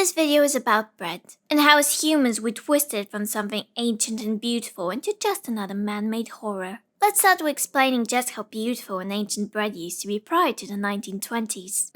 This video is about bread, and how as humans we twisted it from something ancient and beautiful into just another man-made horror. Let's start with explaining just how beautiful and ancient bread used to be prior to the 1920s.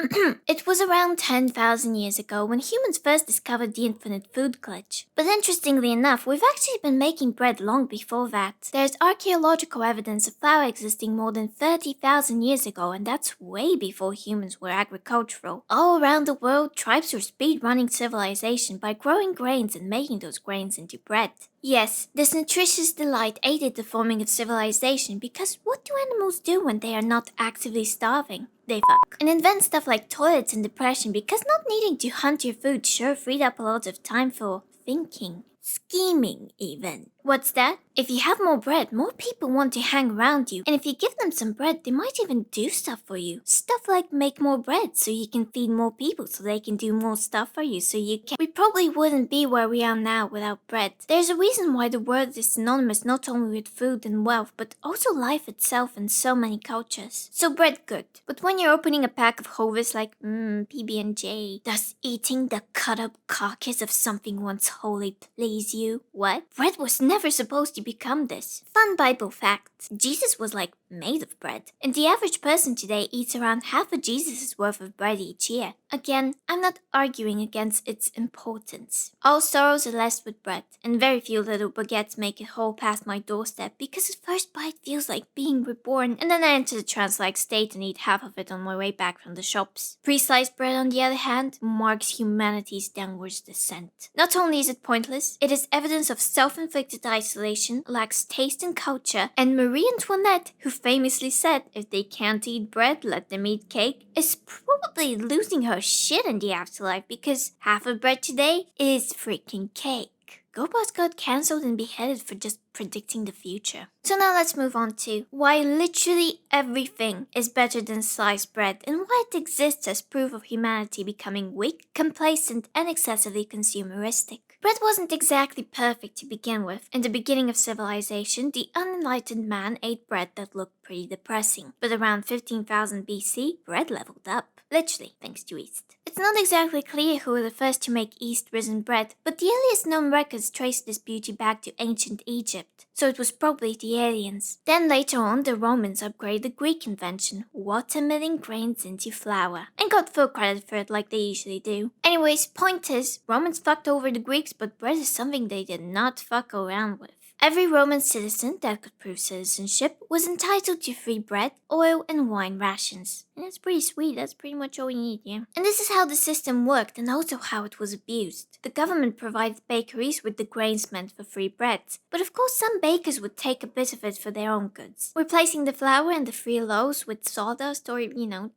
It was around 10,000 years ago when humans first discovered the infinite food glitch. But interestingly enough, we've actually been making bread long before that. There's archaeological evidence of flour existing more than 30,000 years ago, and that's way before humans were agricultural. All around the world, tribes were speed-running civilization by growing grains and making those grains into bread. Yes, this nutritious delight aided the forming of civilization because what do animals do when they are not actively starving? They fuck. And invent stuff like toilets and depression because not needing to hunt your food sure freed up a lot of time for thinking. Scheming, even. What's that? If you have more bread, more people want to hang around you. And if you give them some bread, they might even do stuff for you. Stuff like make more bread so you can feed more people so they can do more stuff for you so you can. We probably wouldn't be where we are now without bread. There's a reason why the word is synonymous not only with food and wealth, but also life itself in so many cultures. So bread good. But when you're opening a pack of Hovis like, PB&J, does eating the cut-up carcass of something once wholly please you? What? Bread was never supposed to become this. Fun Bible fact. Jesus was like made of bread. And the average person today eats around half of Jesus' worth of bread each year. Again, I'm not arguing against its importance. All sorrows are less with bread, and very few little baguettes make it whole past my doorstep because the first bite feels like being reborn, and then I enter the trance-like state and eat half of it on my way back from the shops. Pre-sliced bread, on the other hand, marks humanity's downwards descent. Not only is it pointless, it is evidence of self-inflicted isolation, lacks taste and culture, and Marie Antoinette, who famously said, if they can't eat bread, let them eat cake, is probably losing her shit in the afterlife because half of bread today is freaking cake. GoBots got cancelled and beheaded for just predicting the future. So now let's move on to why literally everything is better than sliced bread and why it exists as proof of humanity becoming weak, complacent, and excessively consumeristic. Bread wasn't exactly perfect to begin with. In the beginning of civilization, the unenlightened man ate bread that looked pretty depressing. But around 15,000 BC, bread leveled up. Literally, thanks to yeast. It's not exactly clear who were the first to make yeast-risen bread, but the earliest known records trace this beauty back to ancient Egypt, so it was probably the aliens. Then later on, the Romans upgraded the Greek invention, water-milling grains into flour, and got full credit for it like they usually do. Anyways, point is, Romans fucked over the Greeks, but bread is something they did not fuck around with. Every Roman citizen that could prove citizenship was entitled to free bread, oil, and wine rations. And that's pretty sweet, that's pretty much all you need, yeah? And this is how the system worked and also how it was abused. The government provided bakeries with the grains meant for free bread. But of course some bakers would take a bit of it for their own goods, replacing the flour and the free loaves with sawdust or,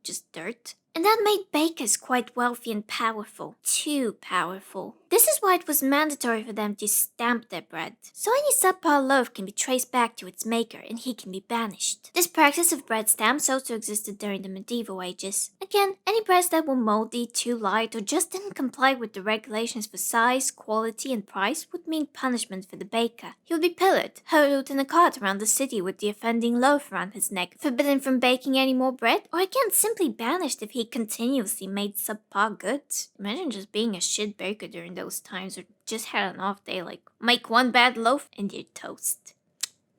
just dirt. And that made bakers quite wealthy and powerful. Too powerful. This is why it was mandatory for them to stamp their bread. So any subpar loaf can be traced back to its maker and he can be banished. This practice of bread stamps also existed during the medieval ages. Again, any breads that were moldy, too light, or just didn't comply with the regulations for size, quality, and price would mean punishment for the baker. He would be pillared, hurled in a cart around the city with the offending loaf around his neck, forbidden from baking any more bread, or again simply banished if he continuously made subpar goods. Imagine just being a shit baker during those times, or just had an off day, like make one bad loaf and you're toast.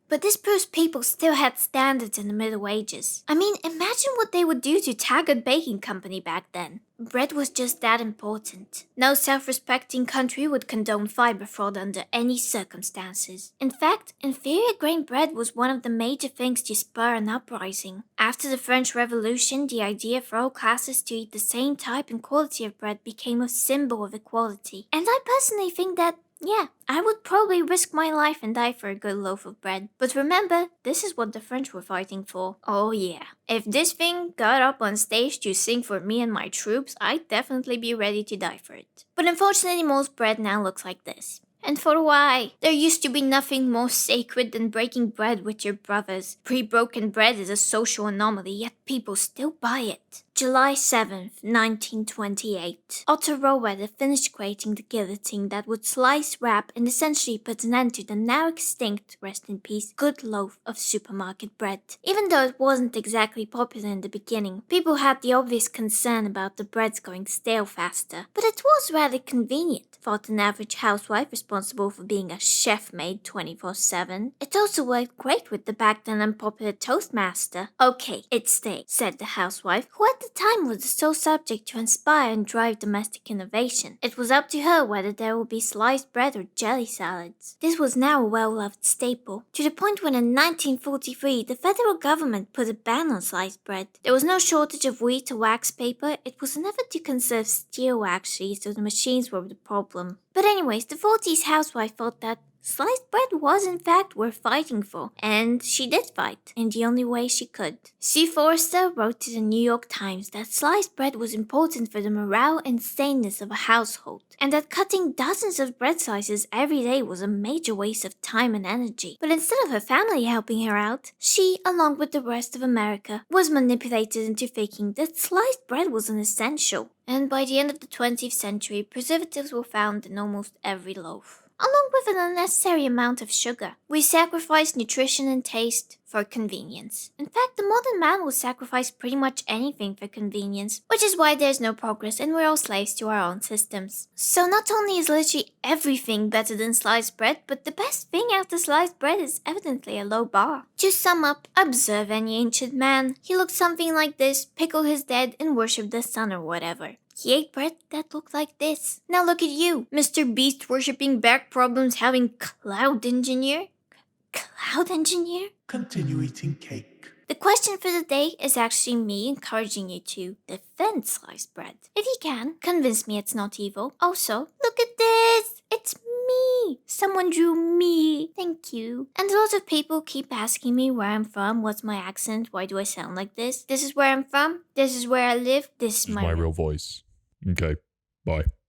But this proves people still had standards in the Middle Ages. I mean, imagine what they would do to tag a baking company back then. Bread was just that important. No self-respecting country would condone fiber fraud under any circumstances. In fact, inferior grain bread was one of the major things to spur an uprising. After the French Revolution, the idea for all classes to eat the same type and quality of bread became a symbol of equality. And I personally think that yeah, I would probably risk my life and die for a good loaf of bread. But remember, this is what the French were fighting for. Oh yeah. If this thing got up on stage to sing for me and my troops, I'd definitely be ready to die for it. But unfortunately, most bread now looks like this. And for why? There used to be nothing more sacred than breaking bread with your brothers. Pre-broken bread is a social anomaly, yet people still buy it. July 7th, 1928. Otto Rohrwacher finished creating the guillotine that would slice, wrap, and essentially put an end to the now extinct, rest in peace, good loaf of supermarket bread. Even though it wasn't exactly popular in the beginning, people had the obvious concern about the breads going stale faster. But it was rather convenient, thought an average housewife responsible for being a chef maid 24/7. It also worked great with the back then unpopular toastmaster. Okay, it stayed, said the housewife, who at the time was the sole subject to inspire and drive domestic innovation. It was up to her whether there would be sliced bread or jelly salads. This was now a well-loved staple, to the point when in 1943 the federal government put a ban on sliced bread. There was no shortage of wheat or wax paper. It was an effort to conserve steel actually, so the machines were the problem. But anyways, the 40s housewife thought that sliced bread was in fact worth fighting for, and she did fight, in the only way she could. Sue Forrester wrote to the New York Times that sliced bread was important for the morale and saneness of a household, and that cutting dozens of bread slices every day was a major waste of time and energy. But instead of her family helping her out, she, along with the rest of America, was manipulated into thinking that sliced bread was an essential. And by the end of the 20th century, preservatives were found in almost every loaf, along with an unnecessary amount of sugar. We sacrificed nutrition and taste for convenience. In fact, the modern man will sacrifice pretty much anything for convenience, which is why there's no progress and we're all slaves to our own systems. So not only is literally everything better than sliced bread, but the best thing after sliced bread is evidently a low bar. To sum up, observe any ancient man. He looked something like this, pickle his dead, and worship the sun or whatever. He ate bread that looked like this. Now look at you, Mr. Beast worshipping back problems having cloud engineer? Cloud engineer? Continue eating cake. The question for the day is actually me encouraging you to defend sliced bread. If you can, convince me it's not evil. Also, look at this! It's me! Someone drew me. Thank you. And a lot of people keep asking me where I'm from, what's my accent, why do I sound like this? This is where I'm from, this is where I live, this is my real voice. Okay, bye.